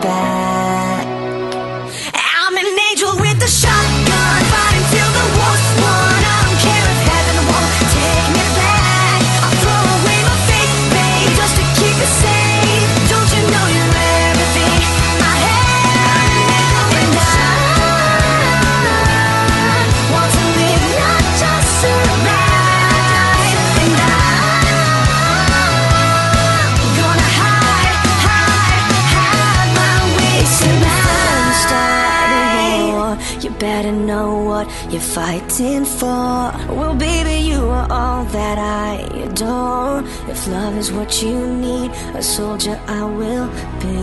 back. I'm an angel with a shotgun, fighting till the war's won. I don't care if heaven won't take me back. I'll throw away my faith, babe, just to keep it safe. Don't you know you're everything I have? And I want to live, not just survive. And I'm gonna hide my way tonight. Start a war, you better know what you're fighting for. Well, baby, you are all that I adore. If love is what you need, a soldier I will be.